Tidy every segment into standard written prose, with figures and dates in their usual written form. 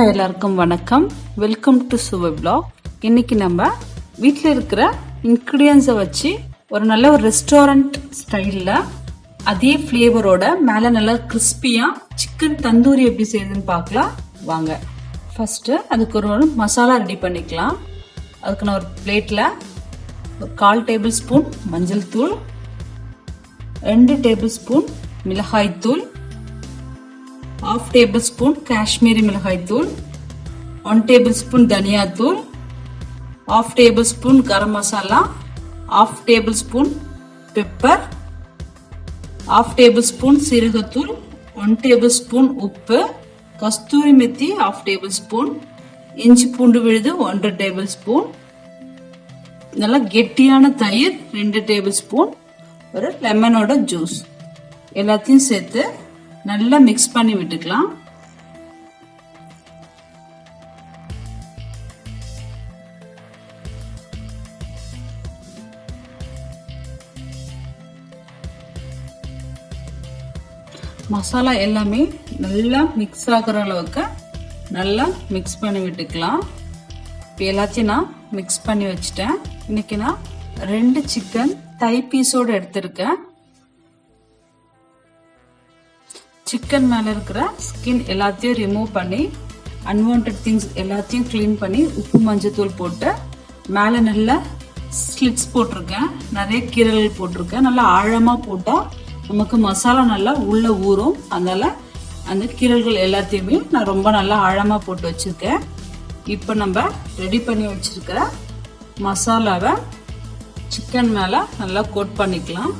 எல்லாருக்கும் வணக்கம். Welcome to சுவை vlog. இன்னைக்கு நம்ம வீட்டில் இருக்கிற இன்க்ரீடியன்ஸை வச்சு ஒரு நல்ல ஒரு ரெஸ்டாரண்ட் ஸ்டைலில் அதே ஃப்ளேவரோட மேலே நல்லா கிறிஸ்பியாக சிக்கன் தந்தூரி எப்படி செய்யுதுன்னு பார்க்கலாம் வாங்க. ஃபஸ்ட்டு அதுக்கு ஒரு மசாலா ரெடி பண்ணிக்கலாம். அதுக்கு நான் ஒரு பிளேட்டில் ஒரு 1/4 டேபிள் ஸ்பூன் மஞ்சள் தூள், 2 டேபிள் ஸ்பூன் மிளகாய் தூள், 1/2 டேபிள்ஸ்பூன் காஷ்மீரி மிளகாய் தூள், 1 டேபிள்ஸ்பூன் தனியா தூள், 1/2 tablespoon garam masala, 1/2 tablespoon pepper, 1/2 tablespoon சீரகத்தூள், 1 டேபிள்ஸ்பூன் உப்பு, கஸ்தூரி மெத்தி 1/2 டேபிள்ஸ்பூன், இஞ்சி பூண்டு விழுது 1 டேபிள்ஸ்பூன், நல்லா கெட்டியான தயிர் 2 டேபிள்ஸ்பூன், ஒரு லெமனோட ஜூஸ் எல்லாத்தையும் சேர்த்து நல்லா மிக்ஸ் பண்ணி விட்டுக்கலாம். மசாலா எல்லாமே நல்லா மிக்ஸ் ஆகுற அளவுக்கு நல்லா மிக்ஸ் பண்ணி விட்டுக்கலாம். இப்போ எல்லாத்தையும் நான் மிக்ஸ் பண்ணி வச்சுட்டேன். இன்னைக்கு நான் 2 சிக்கன் தை பீஸோடு எடுத்திருக்கேன். சிக்கன் மேலே இருக்கிற ஸ்கின் எல்லாத்தையும் ரிமூவ் பண்ணி அன்வான்ட் திங்ஸ் எல்லாத்தையும் க்ளீன் பண்ணி உப்பு மஞ்சத்தூள் போட்டு மேலே நல்லா ஸ்லிட்ஸ் போட்டிருக்கேன். நிறைய கீரல்கள் போட்டிருக்கேன். நல்லா ஆழமாக போட்டால் நமக்கு மசாலா நல்லா உள்ளே ஊறும். அதனால் அந்த கீரல்கள் எல்லாத்தையுமே நான் ரொம்ப நல்லா ஆழமாக போட்டு வச்சுருக்கேன். இப்போ நம்ம ரெடி பண்ணி வச்சுருக்கிற மசாலாவை சிக்கன் மேலே நல்லா கோட் பண்ணிக்கலாம்.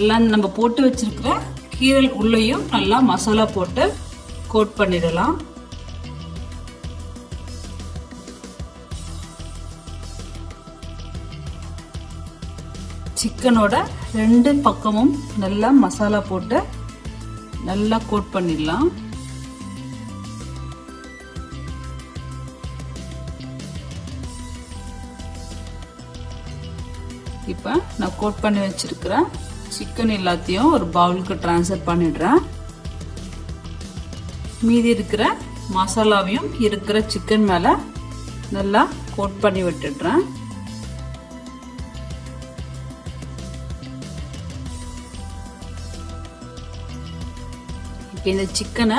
எல்லாம் நம்ம போட்டு வச்சுருக்கிற கீரல் உள்ளேயும் நல்லா மசாலா போட்டு கோட் பண்ணிடலாம். சிக்கனோட 2 பக்கமும் நல்லா மசாலா போட்டு நல்லா கோட் பண்ணிடலாம். இப்போ நான் கோட் பண்ணி வச்சிருக்கிறேன் சிக்கன் எல்லாத்தையும் ஒரு பவுலுக்கு ட்ரான்ஸ்ஃபர் பண்ணிடுறேன். மீதி இருக்கிற மசாலாவையும் இருக்கிற சிக்கன் மேலே நல்லா கோட் பண்ணி விட்டுடுறேன். இப்போ இந்த சிக்கனை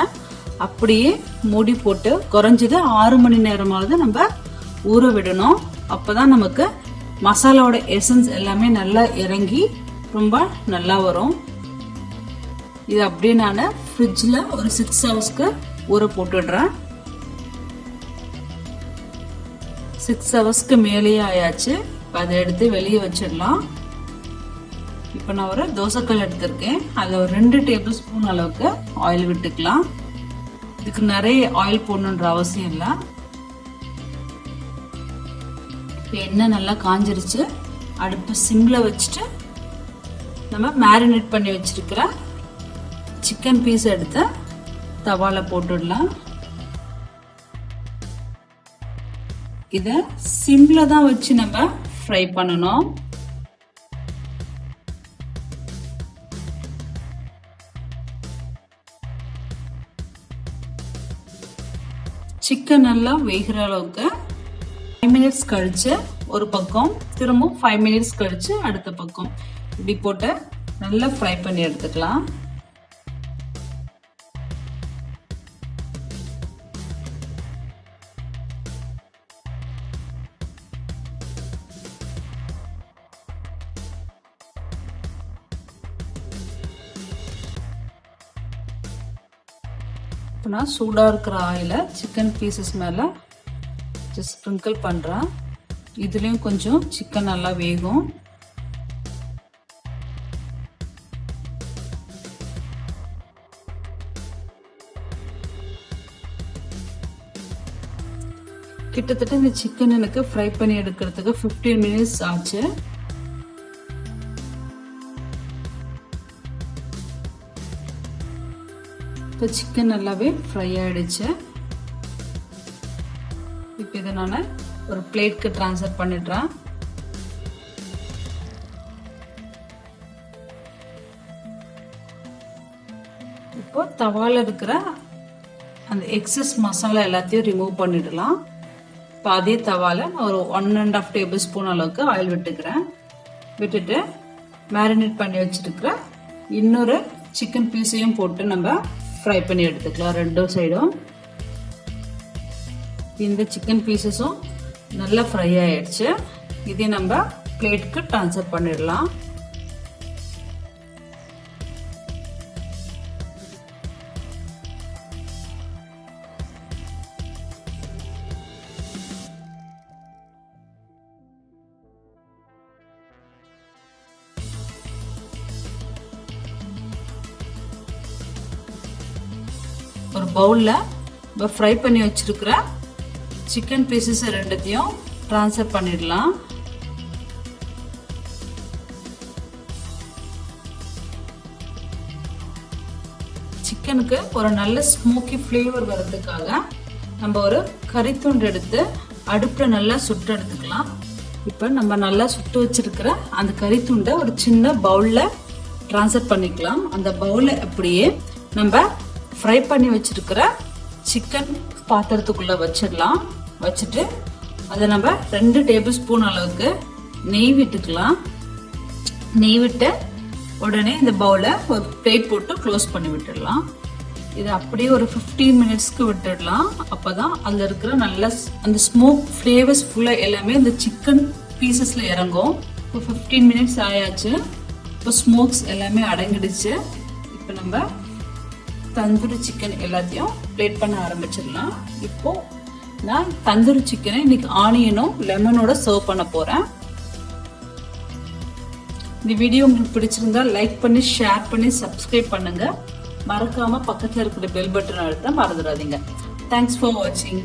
அப்படியே மூடி போட்டு குறைஞ்சது 6 மணி நேரமாவது நம்ம ஊற விடணும். அப்போதான் நமக்கு மசாலாவோட எசன்ஸ் எல்லாமே நல்லா இறங்கி ரொம்ப நல்லா வரும். இது அப்படியே நான் ஃப்ரிட்ஜில் ஒரு 6 ஹவர்ஸ்க்கு ஊற போட்டுடுறேன். 6 ஹவர்ஸ்க்கு மேலேயே ஆயாச்சு. இப்போ அதை எடுத்து வெளியே வச்சிடலாம். இப்போ நான் ஒரு தோசைக்கல் எடுத்திருக்கேன். அதில் ஒரு 2 டேபிள் ஸ்பூன் அளவுக்கு ஆயில் விட்டுக்கலாம். இதுக்கு நிறைய ஆயில் போடணுன்ற அவசியம் இல்லை. எண்ணெய் நல்லா காஞ்சிருச்சு. அடுப்பு சிம்மில் வச்சுட்டு நம்ம மேரினேட் பண்ணி வச்சிருக்கிற சிக்கன் பீஸ் எடுத்து தவால போட்டுடலாம். இதை சிம்ல தான் வச்சு நம்ம ஃப்ரை பண்ணணும். சிக்கன் நல்லா வேகிற அளவுக்கு 5 மினிட்ஸ் கழிச்சு ஒரு பக்கம், திரும்ப 5 மினிட்ஸ் கழிச்சு அடுத்த பக்கம் இப்படி போட்டு நல்லா ஃப்ரை பண்ணி எடுத்துக்கலாம். இப்போ நான் சூடாக இருக்கிற ஆயிலை சிக்கன் பீசஸ் மேலே ஜஸ்ட் ஸ்ப்ரிங்கிள் பண்ணுறேன். இதுலேயும் கொஞ்சம் சிக்கன் நல்லா வேகும். கிட்டத்தட்ட இந்த சிக்கன் எனக்கு ஃப்ரை பண்ணி எடுக்கிறதுக்கு 15 மினிட்ஸ் ஆச்சு. இப்போ சிக்கன் நல்லாவே ஃப்ரை ஆயிடுச்சு. இப்போ இதை நான் ஒரு பிளேட்க்கு ட்ரான்ஸ்ஃபர் பண்ணிடுறேன். இப்போ தவால இருக்கிற அந்த எக்ஸஸ் மசாலா எல்லாத்தையும் ரிமூவ் பண்ணிடலாம். இப்போ அதே தவால நான் ஒரு 1.5 டேபிள் ஸ்பூன் அளவுக்கு ஆயில் விட்டுக்கிறேன். விட்டுட்டு மேரினேட் பண்ணி வச்சிருக்கிற இன்னொரு சிக்கன் பீஸையும் போட்டு நம்ம ஃப்ரை பண்ணி எடுத்துக்கலாம் 2 சைடும். இந்த சிக்கன் பீசஸும் நல்லா ஃப்ரை ஆயிடுச்சு. இதை நம்ம பிளேட்டுக்கு ட்ரான்ஸ்ஃபர் பண்ணிடலாம். ஒரு பவுல்ல ஃப்ரை பண்ணி வச்சிருக்கிற சிக்கன் பீசஸ் ரெண்டுத்தையும் ட்ரான்ஸ்ஃபர் பண்ணிடலாம். சிக்கனுக்கு ஒரு நல்ல ஸ்மோக்கி ஃப்ளேவர் வர்றதுக்காக நம்ம ஒரு கறித்துண்டு எடுத்து அடுப்பில் நல்லா சுட்டு எடுத்துக்கலாம். இப்போ நம்ம நல்லா சுட்டு வச்சிருக்கிற அந்த கறித்துண்டை ஒரு சின்ன பவுலில் ட்ரான்ஸ்ஃபர் பண்ணிக்கலாம். அந்த பவுலை அப்படியே நம்ம ஃப்ரை பண்ணி வச்சிருக்கிற சிக்கன் பாத்திரத்துக்குள்ள வச்சிடலாம். வச்சுட்டு அதை நம்ம 2 டேபிள் ஸ்பூன் அளவுக்கு நெய் விட்டுக்கலாம். நெய் விட்டு உடனே இந்த பவுலை ஒரு பிளேட் போட்டு க்ளோஸ் பண்ணி விட்டுடலாம். இதை அப்படியே ஒரு 15 மினிட்ஸ்க்கு விட்டுடலாம். அப்போதான் அதில் இருக்கிற நல்ல அந்த ஸ்மோக் ஃப்ளேவர்ஸ் ஃபுல்லாக எல்லாமே இந்த சிக்கன் பீசஸில் இறங்கும். இப்போ 15 மினிட்ஸ் ஆயாச்சு. இப்போ ஸ்மோக்ஸ் எல்லாமே அடங்கிடுச்சு. இப்போ நம்ம தந்தூரி சிக்கன் எல்லாத்தையும் பிளேட் பண்ண ஆரம்பிச்சிடலாம். இப்போ நான் தந்தூரி சிக்கனை இன்னைக்கு ஆனியனும் லெமனோட சர்வ் பண்ண போறேன். இந்த வீடியோ உங்களுக்கு பிடிச்சிருந்தா லைக் பண்ணி ஷேர் பண்ணி சப்ஸ்கிரைப் பண்ணுங்க. மறக்காம பக்கத்துல இருக்கிற பெல் பட்டன் அழுத்த மறந்துடாதீங்க. தேங்க்ஸ் ஃபார் வாட்சிங்.